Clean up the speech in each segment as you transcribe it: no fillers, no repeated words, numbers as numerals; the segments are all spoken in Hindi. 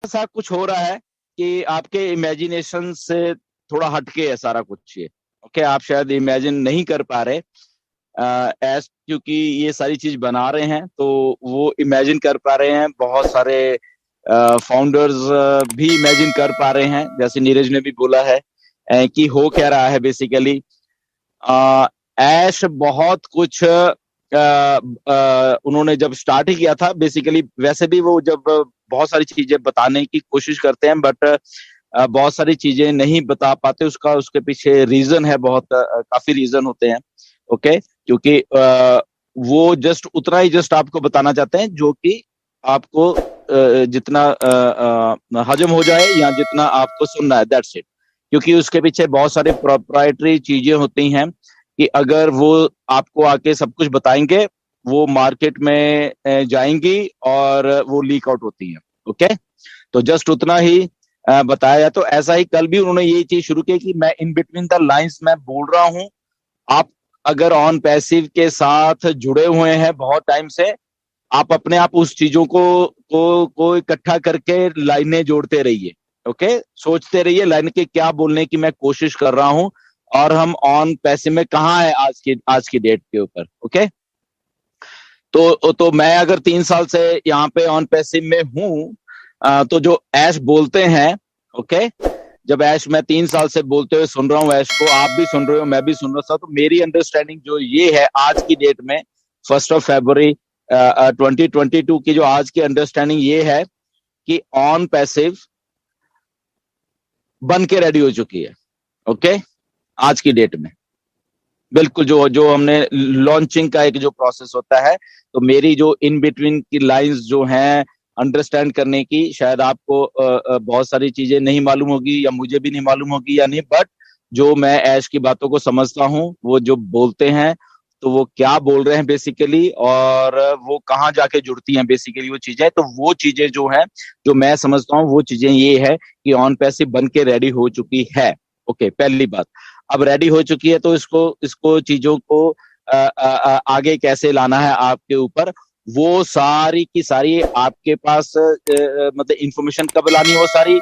ऐसा कुछ हो रहा है कि आपके इमेजिनेशन से थोड़ा हटके है सारा कुछ ये। ओके, आप शायद इमेजिन नहीं कर पा रहे एस, क्योंकि ये सारी चीज बना रहे हैं तो वो इमेजिन कर पा रहे हैं। बहुत सारे फाउंडर्स भी इमेजिन कर पा रहे हैं, जैसे नीरज ने भी बोला है कि हो क्या रहा है बेसिकली। ऐश बहुत कुछ उन्होंने जब स्टार्ट ही किया था बेसिकली, वैसे भी वो जब बहुत सारी चीजें बताने की कोशिश करते हैं बट बहुत सारी चीजें नहीं बता पाते। उसके पीछे रीजन है, बहुत काफी रीजन होते हैं। ओके, क्योंकि वो जस्ट उतना ही जस्ट आपको बताना चाहते हैं जो कि आपको जितना हजम हो जाए या जितना आपको सुनना है, दैट्स इट। क्योंकि उसके पीछे बहुत सारे प्रोप्राइटरी चीजें होती हैं कि अगर वो आपको आके सब कुछ बताएंगे, वो मार्केट में जाएंगी और वो लीक आउट होती है। ओके, तो जस्ट उतना ही बताया। तो ऐसा ही कल भी उन्होंने ये चीज शुरू की कि मैं इन बिटवीन द लाइंस मैं बोल रहा हूं। आप अगर ऑन पैसिव के साथ जुड़े हुए हैं बहुत टाइम से, आप अपने आप उस चीजों को इकट्ठा करके लाइनें जोड़ते रहिए। ओके, सोचते रहिए लाइन के क्या बोलने की मैं कोशिश कर रहा हूं और हम ऑन पैसिव में कहाँ है आज की डेट के ऊपर। ओके, तो मैं अगर 3 साल से यहाँ पे ऑन पैसिव में हूँ, तो जो ऐश बोलते हैं, ओके, जब ऐश मैं 3 साल से बोलते हुए सुन रहा हूँ, ऐश को आप भी सुन रहे हो, मैं भी सुन रहा था, तो मेरी अंडरस्टैंडिंग जो ये है आज की डेट में 1 फरवरी 2022 की, जो आज की अंडरस्टैंडिंग ये है कि ऑन पैसिव बन के रेडी हो चुकी है। ओके, आज की डेट में बिल्कुल जो जो हमने लॉन्चिंग का एक जो प्रोसेस होता है, तो मेरी जो इन बिटवीन की लाइंस जो हैं अंडरस्टैंड करने की, शायद आपको बहुत सारी चीजें नहीं मालूम होगी या मुझे भी नहीं मालूम होगी या नहीं, बट जो मैं ऐश की बातों को समझता हूँ, वो जो बोलते हैं तो वो क्या बोल रहे हैं बेसिकली, और वो कहाँ जाके जुड़ती हैं बेसिकली वो चीजें, तो वो चीजें जो हैं जो मैं समझता हूँ वो चीजें ये है कि ऑन पैसिव बन के रेडी हो चुकी है। ओके, पहली बात। अब रेडी हो चुकी है तो इसको इसको चीजों को आगे कैसे लाना है आपके ऊपर, वो सारी की सारी आपके पास मतलब इंफॉर्मेशन कब लानी है, वो सारी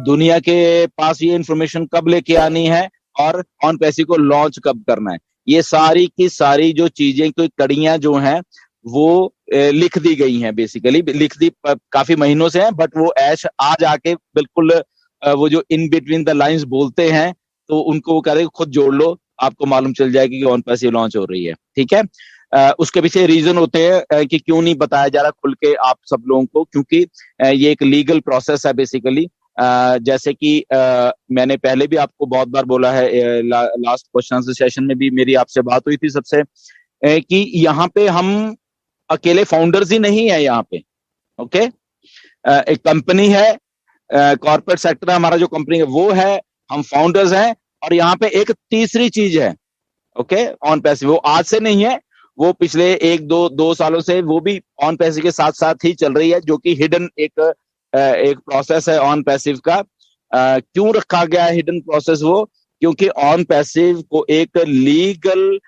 दुनिया के पास ये इंफॉर्मेशन कब लेके आनी है, और ऑन पैसे को लॉन्च कब करना है, ये सारी की सारी जो चीजें कोई कड़ियां जो हैं वो लिख दी गई हैं। बेसिकली लिख दी काफी महीनों से हैं, बट वो ऐश आज आके बिल्कुल वो जो इन बिटवीन द लाइंस बोलते हैं, तो उनको वो कह रहे खुद जोड़ लो, आपको मालूम चल जाएगी कि ऑन पैसिव लॉन्च हो रही है। ठीक है, उसके पीछे रीजन होते हैं कि क्यों नहीं बताया जा रहा खुल के आप सब लोगों को, क्योंकि ये एक लीगल प्रोसेस है बेसिकली। जैसे कि मैंने पहले भी आपको बहुत बार बोला है, लास्ट क्वेश्चन आंसर सेशन में भी मेरी आपसे बात हुई थी सबसे, कि यहाँ पे हम अकेले फाउंडर्स ही नहीं है यहाँ पे। ओके, एक कंपनी है, कॉर्पोरेट सेक्टर है हमारा, जो कंपनी है वो है, हम फाउंडर्स हैं, और यहाँ पे एक तीसरी चीज है। ओके, ऑन पैसिव वो आज से नहीं है, वो पिछले एक दो दो सालों से वो भी ऑन पैसिव के साथ साथ ही चल रही है, जो कि हिडन एक प्रोसेस है ऑन पैसिव का। क्यों रखा गया है हिडन प्रोसेस वो, क्योंकि ऑन पैसिव को एक लीगल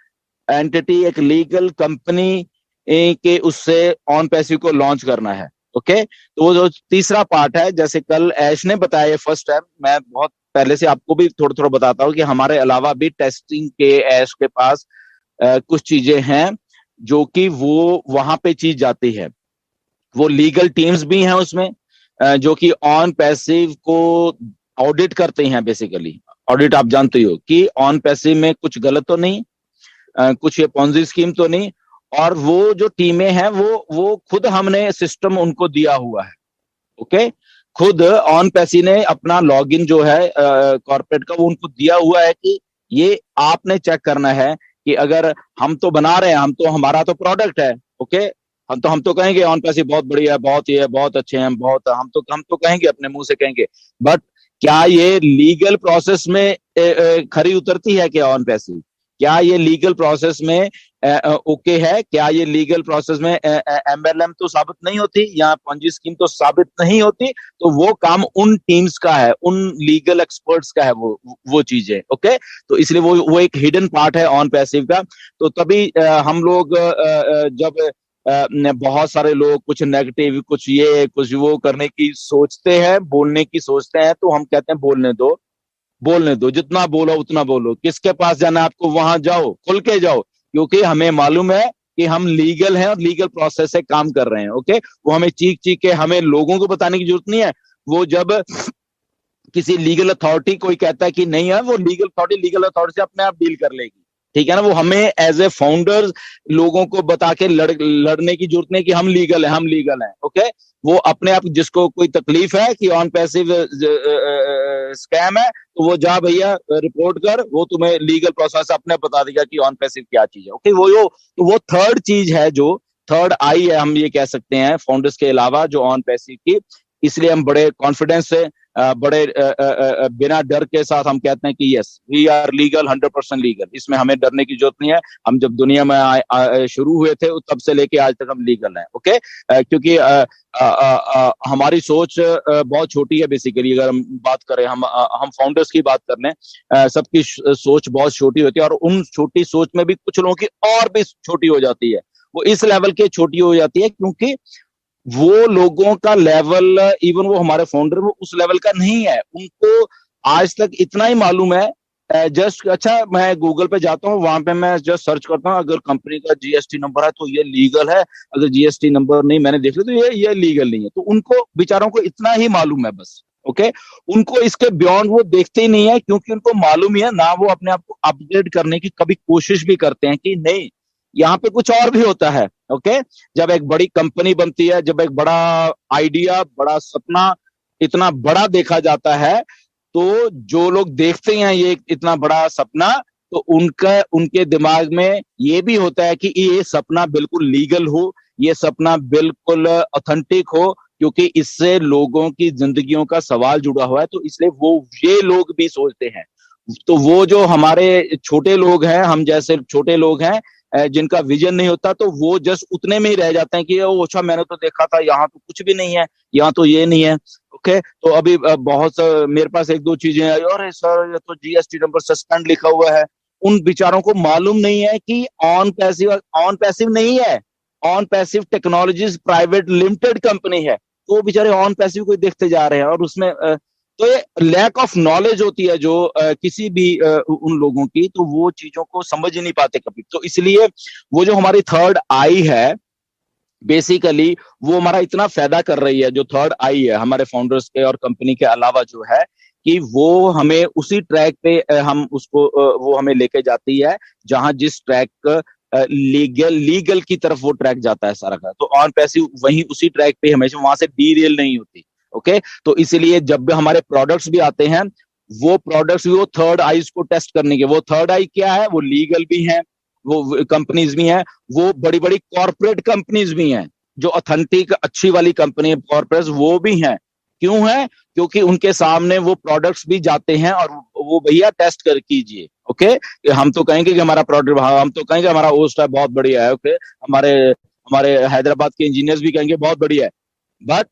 एंटिटी, एक लीगल कंपनी के उससे ऑन पैसिव को लॉन्च करना है। ओके, तो वो जो तीसरा पार्ट है, जैसे कल ऐश ने बताया फर्स्ट टाइम, मैं बहुत पहले से आपको भी थोड़ा थोड़ा बताता हूँ कि हमारे अलावा भी टेस्टिंग के ऐश के पास कुछ चीजें हैं जो कि वो वहां पे चीज जाती है। वो लीगल टीम्स भी हैं उसमें, जो कि ऑन पैसिव को ऑडिट करते हैं बेसिकली। ऑडिट आप जानते हो कि ऑन पैसिव में कुछ गलत तो नहीं, कुछ ये पॉन्जी स्कीम तो नहीं, और वो जो टीमें हैं वो खुद हमने सिस्टम उनको दिया हुआ है। ओके, खुद ऑन पैसी ने अपना लॉगिन जो है कॉर्पोरेट का, वो उनको दिया हुआ है कि ये आपने चेक करना है कि अगर हम तो बना रहे हैं, हम तो हमारा तो प्रोडक्ट है। ओके, हम तो कहेंगे ऑन पैसी बहुत बढ़िया है, बहुत ये है, बहुत अच्छे हैं, बहुत हम तो कहेंगे, अपने मुंह से कहेंगे, बट क्या ये लीगल प्रोसेस में खरी उतरती है क्या ऑन पैसी? क्या ये लीगल प्रोसेस में ओके है? क्या ये लीगल प्रोसेस में एमएलएम तो साबित नहीं होती या पंजी स्कीम तो साबित नहीं होती? तो वो काम उन टीम्स का है, उन लीगल एक्सपर्ट्स का है, वो चीजें। ओके, तो इसलिए वो एक हिडन पार्ट है ऑन पैसिव का। तो तभी हम लोग जब बहुत सारे लोग कुछ नेगेटिव, कुछ ये कुछ वो करने की सोचते हैं, बोलने की सोचते हैं, तो हम कहते हैं बोलने दो, बोलने दो, जितना बोलो उतना बोलो, किसके पास जाना है आपको, वहां जाओ, खुल के जाओ, क्योंकि हमें मालूम है कि हम लीगल हैं और लीगल प्रोसेस से काम कर रहे हैं। ओके, वो हमें चीख चीख के हमें लोगों को बताने की जरूरत नहीं है। वो जब किसी लीगल अथॉरिटी कोई कहता है कि नहीं है, वो लीगल अथॉरिटी से अपने आप डील कर लेगी, ठीक है ना। वो हमें एज ए फाउंडर लोगों को बता के लड़ने की जरूरत नहीं कि हम लीगल हैं, हम लीगल हैं। ओके, वो अपने आप, जिसको कोई तकलीफ है कि ऑन पैसिव स्कैम है, तो वो जा भैया रिपोर्ट कर, वो तुम्हें लीगल प्रोसेस अपने बता देगा कि ऑन पैसिव क्या चीज है। ओके, वो थर्ड चीज है, जो थर्ड आई है, हम ये कह सकते हैं फाउंडर्स के अलावा, जो ऑन पैसिव की। इसलिए हम बड़े कॉन्फिडेंस से, बड़े बिना डर के साथ हम कहते हैं कि yes, we are legal, 100% legal, इसमें हमें डरने की जरूरत नहीं है। हम जब दुनिया में शुरू हुए थे तब से लेके आज तक हम लीगल हैं। ओके, क्योंकि हमारी सोच बहुत छोटी है। बेसिकली अगर हम बात करें, हम फाउंडर्स की बात कर लें, सबकी सोच बहुत छोटी होती है, और उन छोटी सोच में भी कुछ लोगों की और भी छोटी हो जाती है। वो इस लेवल की छोटी हो जाती है क्योंकि वो लोगों का लेवल, इवन वो हमारे फाउंडर, वो उस लेवल का नहीं है। उनको आज तक इतना ही मालूम है, जस्ट, अच्छा मैं गूगल पे जाता हूँ, वहां पे मैं जस्ट सर्च करता हूँ, अगर कंपनी का जीएसटी नंबर है तो ये लीगल है, अगर जीएसटी नंबर नहीं मैंने देख लिया तो ये लीगल नहीं है। तो उनको बेचारों को इतना ही मालूम है बस। ओके, उनको इसके बियॉन्ड वो देखते ही नहीं है, क्योंकि उनको मालूम ही है ना, वो अपने आप को अपग्रेड करने की कभी कोशिश भी करते हैं कि नहीं, यहाँ पे कुछ और भी होता है। ओके, जब एक बड़ी कंपनी बनती है, जब एक बड़ा आइडिया, बड़ा सपना इतना बड़ा देखा जाता है, तो जो लोग देखते हैं ये इतना बड़ा सपना, तो उनके दिमाग में ये भी होता है कि ये सपना बिल्कुल लीगल हो, ये सपना बिल्कुल ऑथेंटिक हो, क्योंकि इससे लोगों की जिंदगियों का सवाल जुड़ा हुआ है। तो इसलिए वो ये लोग भी सोचते हैं। तो वो जो हमारे छोटे लोग हैं, हम जैसे छोटे लोग हैं, जिनका विजन नहीं होता, तो वो जस्ट उतने में ही रह जाते हैं कि ओ अच्छा, मैंने तो देखा था यहाँ तो कुछ भी नहीं है, यहाँ तो ये नहीं है। ओके, तो अभी बहुत मेरे पास एक दो चीजें आई, अरे सर ये तो जीएसटी नंबर सस्पेंड लिखा हुआ है। उन बेचारों को मालूम नहीं है कि ऑन पैसिव नहीं है, on passive technologies private limited company है। तो वो बेचारे ऑन पैसिव को देखते जा रहे हैं, और उसमें तो ये लैक ऑफ नॉलेज होती है जो किसी भी उन लोगों की, तो वो चीजों को समझ ही नहीं पाते कभी। तो इसलिए वो जो हमारी थर्ड आई है, बेसिकली वो हमारा इतना फायदा कर रही है, जो थर्ड आई है हमारे फाउंडर्स के और कंपनी के अलावा, जो है कि वो हमें उसी ट्रैक पे हम उसको वो हमें लेके जाती है, जहां जिस ट्रैक लीगल की तरफ वो ट्रैक जाता है सारा का। तो ऑन पैसिव वहीं उसी ट्रैक पे हमेशा, वहां से डीरेल नहीं होती। ओके, तो इसीलिए जब भी हमारे प्रोडक्ट्स भी आते हैं, वो प्रोडक्ट्स भी वो थर्ड आईज को टेस्ट करने के, वो थर्ड आई क्या है, वो लीगल भी है, वो कंपनीज भी हैं, वो बड़ी बड़ी कॉर्पोरेट कंपनीज भी हैं, जो ऑथेंटिक अच्छी वाली कंपनी कॉर्पोरेट वो भी हैं। क्यों है? क्योंकि उनके सामने वो प्रोडक्ट्स भी जाते हैं, और वो भैया टेस्ट कर कीजिए। ओके, हम तो कहेंगे कि हमारा प्रोडक्ट, हम तो कहेंगे हमारा ओस्ट है बहुत बढ़िया है। ओके, हमारे हमारे हैदराबाद के इंजीनियर्स भी कहेंगे बहुत बढ़िया है। बट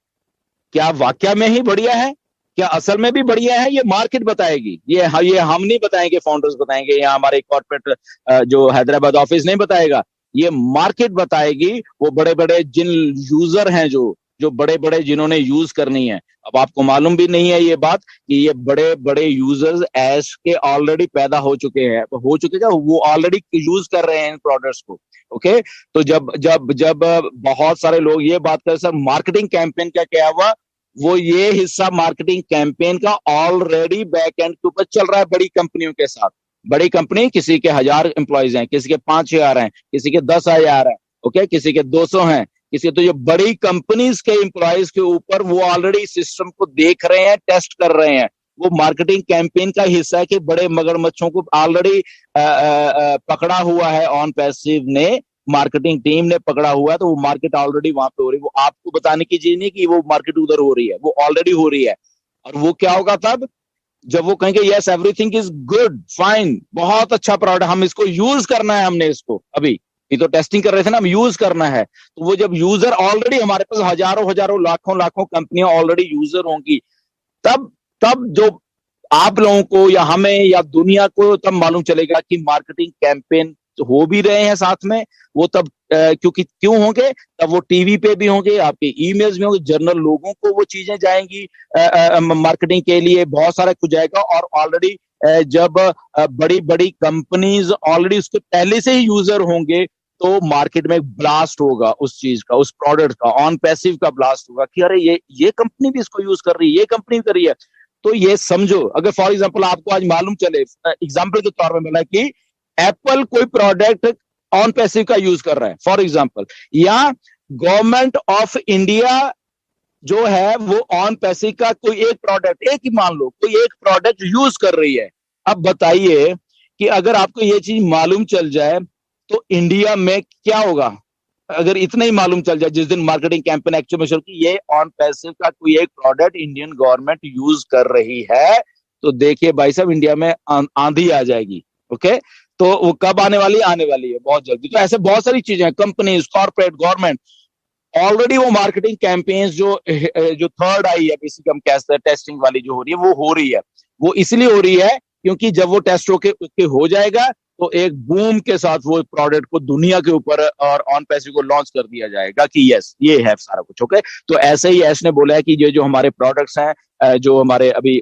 क्या वाकया में ही बढ़िया है? क्या असल में भी बढ़िया है? ये मार्केट बताएगी, ये हम नहीं बताएंगे, फाउंडर्स बताएंगे, या हमारे कॉर्पोरेट जो हैदराबाद ऑफिस नहीं बताएगा, ये मार्केट बताएगी। वो बड़े बड़े जिन यूजर हैं, जो बड़े बड़े जिन्होंने यूज करनी है। अब आपको मालूम भी नहीं है ये बात कि ये बड़े बड़े यूजर्स ऐश के ऑलरेडी पैदा हो चुके हैं, क्या वो ऑलरेडी यूज कर रहे हैं इन प्रोडक्ट्स को। ओके, तो जब जब जब बहुत सारे लोग ये बात कर, सर मार्केटिंग कैंपेन का क्या हुआ, वो ये हिस्सा मार्केटिंग कैंपेन का ऑलरेडी बैक एंड के ऊपर चल रहा है बड़ी कंपनियों के साथ। बड़ी कंपनी, किसी के 1000 एम्प्लॉयज हैं, किसी के 5000 हैं, किसी के 10,000 हैं, ओके, किसी के 200 हैं, किसी, तो ये बड़ी कंपनीज के एम्प्लॉयज के ऊपर वो ऑलरेडी सिस्टम को देख रहे हैं, टेस्ट कर रहे हैं। वो मार्केटिंग कैंपेन का हिस्सा है कि बड़े मगरमच्छों को ऑलरेडी पकड़ा हुआ है, ऑन पैसिव ने, मार्केटिंग टीम ने पकड़ा हुआ है। तो वो मार्केट ऑलरेडी वहां पे हो रही है, वो आपको बताने की चीज नहीं कि वो मार्केट उधर हो रही है, वो ऑलरेडी हो रही है। और वो क्या होगा तब, जब वो कहेंगे yes everything is good fine, बहुत अच्छा प्रोडक्ट, हम इसको यूज करना है, हमने इसको अभी, ये तो टेस्टिंग कर रहे थे ना, हम यूज करना है। तो वो जब यूजर ऑलरेडी हमारे पास हजारों हजारों लाखों लाखों कंपनियां ऑलरेडी यूजर होंगी, तब तब जो आप लोगों को या हमें या दुनिया को तब मालूम चलेगा कि मार्केटिंग कैंपेन हो भी रहे हैं साथ में, वो तब क्योंकि क्यों होंगे, तब वो टीवी पे भी होंगे, आपके ईमेल्स में होंगे, जनरल लोगों को वो चीजें जाएंगी मार्केटिंग के लिए, बहुत सारा कुछ जाएगा। और ऑलरेडी जब बड़ी बड़ी कंपनीज ऑलरेडी उसके पहले से ही यूजर होंगे, तो मार्केट में ब्लास्ट होगा उस चीज का, उस प्रोडक्ट का, ऑन पैसिव का ब्लास्ट होगा कि अरे ये कंपनी भी इसको यूज कर रही है, ये कंपनी कर रही है। तो ये समझो, अगर फॉर एग्जांपल आपको आज मालूम चले, एग्जांपल के तौर पर मिला कि एप्पल कोई प्रोडक्ट ऑन पैसिव का यूज कर रहा है फॉर एग्जांपल, या गवर्नमेंट ऑफ इंडिया जो है वो ऑन पैसिव का कोई एक प्रोडक्ट, एक ही मान लो कोई एक प्रोडक्ट यूज कर रही है। अब बताइए कि अगर आपको ये चीज मालूम चल जाए तो इंडिया में क्या होगा। अगर इतना ही मालूम चल जाए जिस दिन मार्केटिंग कैंपेन एक्चुअल में शुरू की, ये ऑन पैसिव का कोई एक प्रोडक्ट इंडियन गवर्नमेंट यूज कर रही है, तो देखिए भाई साहब इंडिया में आंधी आ जाएगी। ओके, तो वो कब आने वाली है? आने वाली है बहुत जल्दी। तो ऐसे बहुत सारी चीजें हैं, कंपनीज, कॉर्पोरेट, गवर्नमेंट, ऑलरेडी वो मार्केटिंग कैंपेन्स जो थर्ड आई है बेसिक, हम कहते हैं टेस्टिंग वाली जो हो रही है, वो हो रही है। वो इसलिए हो रही है क्योंकि जब वो टेस्ट होके हो जाएगा तो एक बूम के साथ वो प्रोडक्ट को दुनिया के ऊपर और ऑन पैसिव को लॉन्च कर दिया जाएगा कि यस ये है सारा कुछ। ओके, तो ऐसे ही ऐश ने बोला है कि ये जो हमारे प्रोडक्ट्स हैं, जो हमारे अभी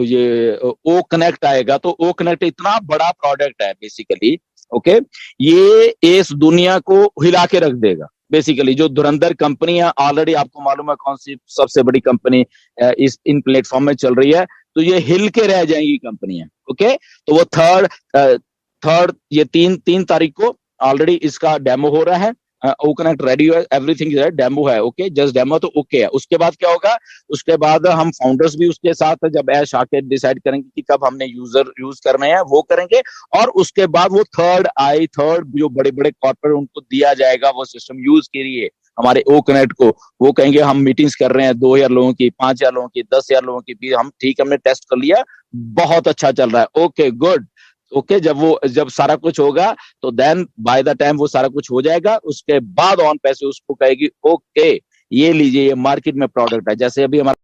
ये ओ कनेक्ट आएगा, तो ओ कनेक्ट इतना बड़ा प्रोडक्ट है बेसिकली। ओके, ये इस दुनिया को हिला के रख देगा बेसिकली। जो धुरंधर कंपनी है, ऑलरेडी आपको मालूम है कौन सी सबसे बड़ी कंपनी इस इन प्लेटफॉर्म में चल रही है, तो ये हिल के रह जाएंगी कंपनियां। ओके, तो वो थर्ड ये तीन तारीख को ऑलरेडी इसका डेमो हो रहा है। ओ कनेक्ट रेडी है, एवरीथिंग डेमो है। ओके, जस्ट डेमो तो ओके है। उसके बाद क्या होगा, उसके बाद हम फाउंडर्स भी उसके साथ जब ऐश आके डिसाइड करेंगे कि कब हमने यूजर यूज करने हैं, वो करेंगे। और उसके बाद वो थर्ड जो बड़े बड़े कॉर्पोरेट, उनको दिया जाएगा वो सिस्टम यूज के लिए हमारे ओ कनेक्ट को। वो कहेंगे हम मीटिंग्स कर रहे हैं 2000 लोगों की, 5000 लोगों की, 10,000 लोगों की भी, हम ठीक, हमने टेस्ट कर लिया, बहुत अच्छा चल रहा है। Okay good. ओके, जब सारा कुछ होगा तो देन बाय द टाइम वो सारा कुछ हो जाएगा, उसके बाद ऑन पैसे उसको कहेगी ओके ये लीजिए, ये मार्केट में प्रोडक्ट है। जैसे अभी हमारा